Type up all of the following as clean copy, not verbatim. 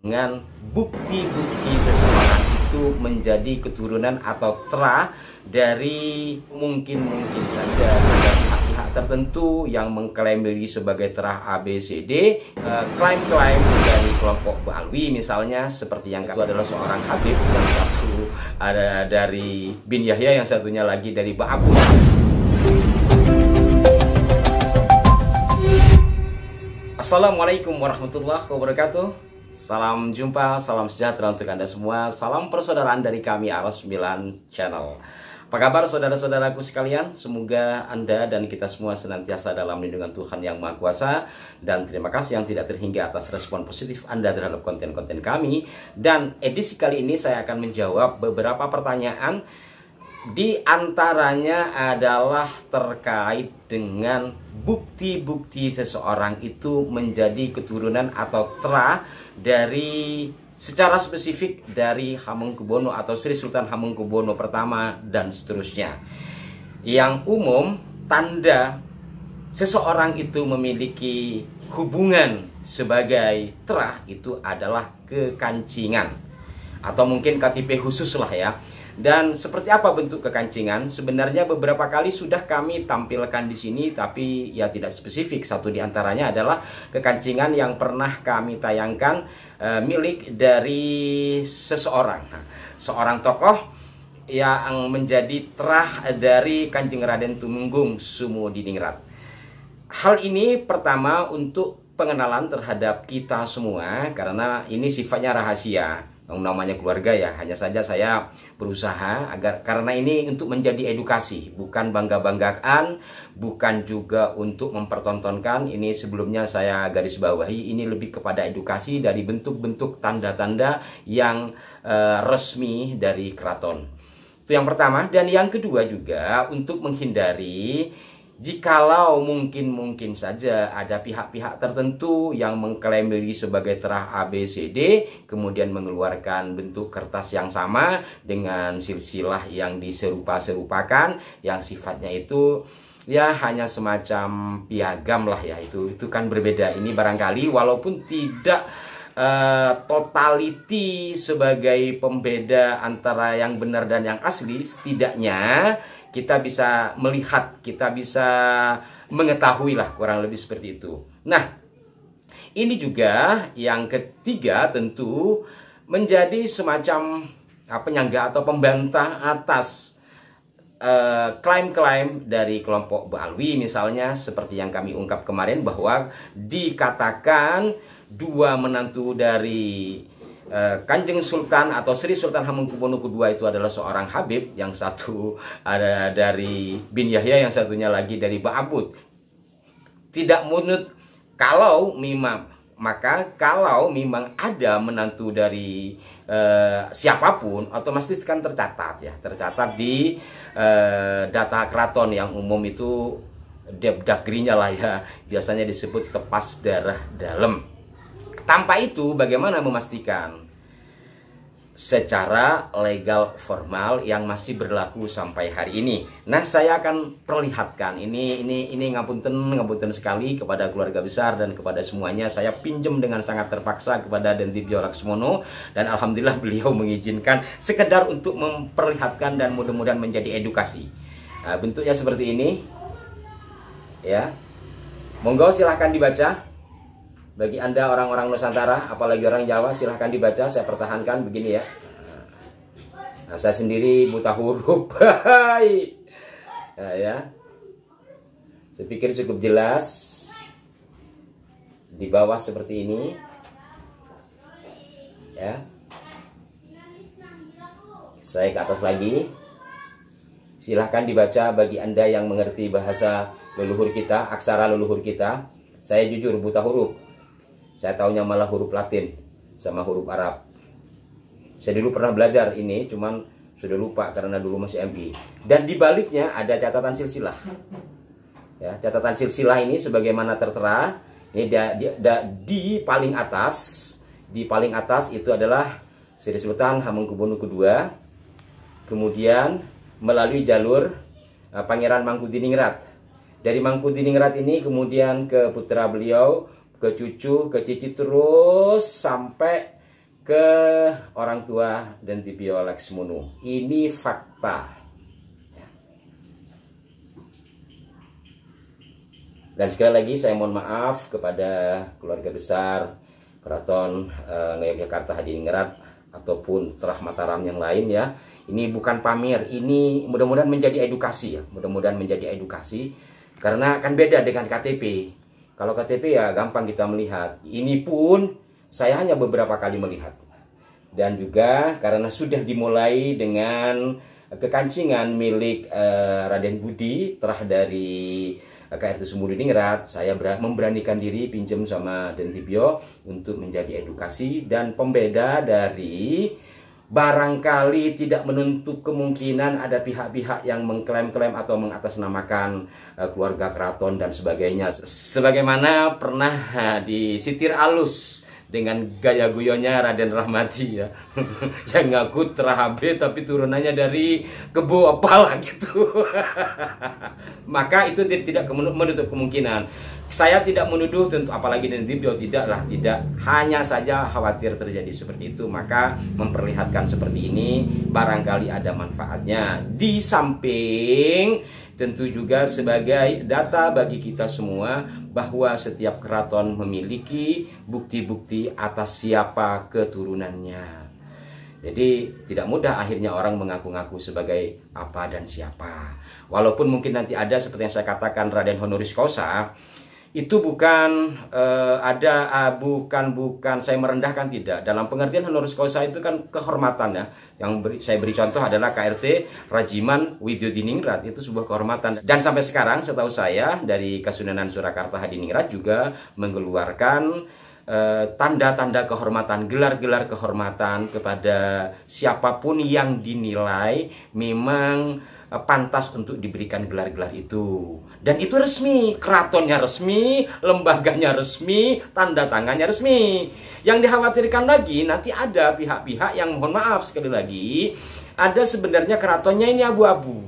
dengan bukti-bukti seseorang itu menjadi keturunan atau terah dari mungkin saja ada pihak-pihak tertentu yang mengklaim diri sebagai terah ABCD, klaim-klaim dari kelompok Ba'alwi misalnya, seperti yang itu adalah seorang Habib, yang satu ada dari bin Yahya, yang satunya lagi dari Ba'abud. Assalamualaikum warahmatullahi wabarakatuh. Salam jumpa, salam sejahtera untuk Anda semua. Salam persaudaraan dari kami Aros 9 Channel. Apa kabar saudara-saudaraku sekalian? Semoga Anda dan kita semua senantiasa dalam lindungan Tuhan Yang Maha Kuasa. Dan terima kasih yang tidak terhingga atas respon positif Anda terhadap konten-konten kami. Dan edisi kali ini saya akan menjawab beberapa pertanyaan. Di antaranya adalah terkait dengan bukti-bukti seseorang itu menjadi keturunan atau terah dari secara spesifik dari Hamengkubuwono atau Sri Sultan Hamengkubuwono pertama dan seterusnya. Yang umum, tanda seseorang itu memiliki hubungan sebagai terah itu adalah kekancingan, atau mungkin KTP khusus lah ya. Dan seperti apa bentuk kekancingan? Sebenarnya beberapa kali sudah kami tampilkan di sini, tapi ya tidak spesifik. Satu di antaranya adalah kekancingan yang pernah kami tayangkan milik dari seseorang, seorang tokoh yang menjadi terah dari Kanjeng Raden Tumenggung Sumodiningrat. Hal ini pertama untuk pengenalan terhadap kita semua, karena ini sifatnya rahasia. Namanya keluarga ya, hanya saja saya berusaha agar, karena ini untuk menjadi edukasi, bukan bangga-banggaan, bukan juga untuk mempertontonkan. Ini sebelumnya saya garis bawahi, ini lebih kepada edukasi dari bentuk-bentuk tanda-tanda yang resmi dari keraton. Itu yang pertama. Dan yang kedua juga untuk menghindari jikalau mungkin saja ada pihak-pihak tertentu yang mengklaim diri sebagai terah ABCD, kemudian mengeluarkan bentuk kertas yang sama dengan silsilah yang diserupa-serupakan, yang sifatnya itu ya hanya semacam piagam lah ya, itu kan berbeda. Ini barangkali walaupun tidak totality sebagai pembeda antara yang benar dan yang asli, setidaknya kita bisa melihat, kita bisa mengetahui lah, kurang lebih seperti itu. Nah, ini juga yang ketiga tentu menjadi semacam penyangga atau pembantah atas klaim-klaim dari kelompok Ba'alwi misalnya, seperti yang kami ungkap kemarin bahwa dikatakan dua menantu dari Kanjeng Sultan atau Sri Sultan Hamengkubuwono II itu adalah seorang Habib, yang satu ada dari bin Yahya, yang satunya lagi dari Ba'abud. Tidak menurut, kalau memang, maka kalau memang ada menantu dari siapapun, otomatis kan tercatat ya, tercatat di data keraton yang umum itu Depdagrinya lah ya, biasanya disebut tepas darah dalam. Tanpa itu bagaimana memastikan secara legal formal yang masih berlaku sampai hari ini? Nah, saya akan perlihatkan ini ngapunten sekali kepada keluarga besar dan kepada semuanya. Saya pinjam dengan sangat terpaksa kepada Den Dibyo Laksmono, dan alhamdulillah beliau mengizinkan sekedar untuk memperlihatkan dan mudah-mudahan menjadi edukasi. Nah, bentuknya seperti ini ya. Monggo silahkan dibaca. Bagi Anda orang-orang Nusantara, apalagi orang Jawa, silahkan dibaca. Saya pertahankan begini ya. Nah, saya sendiri buta huruf. Nah, ya. Saya pikir cukup jelas. Di bawah seperti ini. Ya. Saya ke atas lagi. Silahkan dibaca bagi Anda yang mengerti bahasa leluhur kita, aksara leluhur kita. Saya jujur buta huruf. Saya taunya malah huruf Latin sama huruf Arab. Saya dulu pernah belajar ini, cuman sudah lupa karena dulu masih MI. Dan di baliknya ada catatan silsilah. Ya, catatan silsilah ini sebagaimana tertera, ini di paling atas itu adalah Sri Sultan Hamengkubuwono II. Kemudian melalui jalur Pangeran Mangkubumi. Dari Mangkubumi ini kemudian ke putra beliau, ke cucu, ke cici, terus sampai ke orang tua Dentipio Laksmunu. Ini fakta. Dan sekali lagi saya mohon maaf kepada keluarga besar Keraton Ngayogyakarta Hadiningrat ataupun Terah Mataram yang lain ya. Ini bukan pamer, ini mudah-mudahan menjadi edukasi ya. Mudah-mudahan menjadi edukasi karena kan beda dengan KTP. Kalau KTP ya gampang kita melihat. Ini pun saya hanya beberapa kali melihat. Dan juga karena sudah dimulai dengan kekancingan milik Raden Budi, terah dari KRT Sumudiningrat, saya memberanikan diri pinjam sama Dentipio untuk menjadi edukasi dan pembeda dari barangkali tidak menutup kemungkinan ada pihak-pihak yang mengklaim-klaim atau mengatasnamakan keluarga keraton dan sebagainya. Sebagaimana pernah disitir alus dengan gaya guyonnya Raden Rahmati ya, yang ngaku terahabe tapi turunannya dari kebo apalah gitu. Maka itu tidak menutup kemungkinan. Saya tidak menuduh tentu, apalagi Dentipio tidak hanya saja khawatir terjadi seperti itu. Maka memperlihatkan seperti ini barangkali ada manfaatnya. Di samping tentu juga sebagai data bagi kita semua bahwa setiap keraton memiliki bukti-bukti atas siapa keturunannya. Jadi tidak mudah akhirnya orang mengaku-ngaku sebagai apa dan siapa. Walaupun mungkin nanti ada seperti yang saya katakan Raden honoris causa, itu bukan bukan saya merendahkan, tidak. Dalam pengertian honoris causa itu kan kehormatan ya. Yang saya beri contoh adalah KRT Rajiman Widyodiningrat, itu sebuah kehormatan. Dan sampai sekarang setahu saya dari Kasunanan Surakarta Hadiningrat juga mengeluarkan tanda-tanda kehormatan, gelar-gelar kehormatan kepada siapapun yang dinilai memang pantas untuk diberikan gelar-gelar itu. Dan itu resmi, keratonnya resmi, lembaganya resmi, tanda tangannya resmi. Yang dikhawatirkan lagi nanti ada pihak-pihak yang mohon maaf sekali lagi, ada sebenarnya keratonnya ini abu-abu.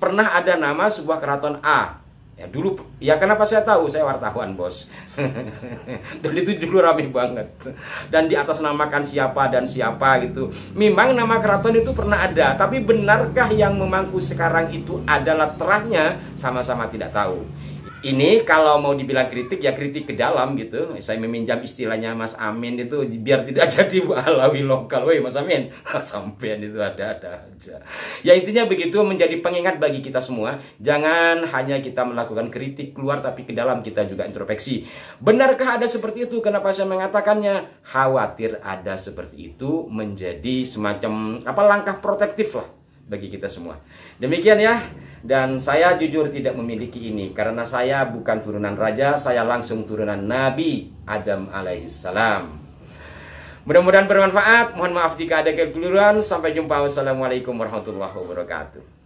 Pernah ada nama sebuah keraton A. Ya dulu, ya kenapa saya tahu, saya wartawan bos. Dan itu dulu rame banget. Dan di atas namakan siapa dan siapa gitu. Memang nama keraton itu pernah ada, tapi benarkah yang memangku sekarang itu adalah terahnya? Sama-sama tidak tahu. Ini kalau mau dibilang kritik ya kritik ke dalam gitu. Saya meminjam istilahnya Mas Amin itu biar tidak jadi alawi lokal. Woi Mas Amin, sampean itu ada-ada aja. Ya intinya begitu, menjadi pengingat bagi kita semua. Jangan hanya kita melakukan kritik keluar tapi ke dalam kita juga introspeksi. Benarkah ada seperti itu? Kenapa saya mengatakannya? Khawatir ada seperti itu menjadi semacam langkah protektif lah bagi kita semua. Demikian ya. Dan saya jujur tidak memiliki ini karena saya bukan turunan raja, saya langsung turunan Nabi Adam alaihissalam. Mudah-mudahan bermanfaat. Mohon maaf jika ada kekeliruan. Sampai jumpa. Wassalamualaikum warahmatullahi wabarakatuh.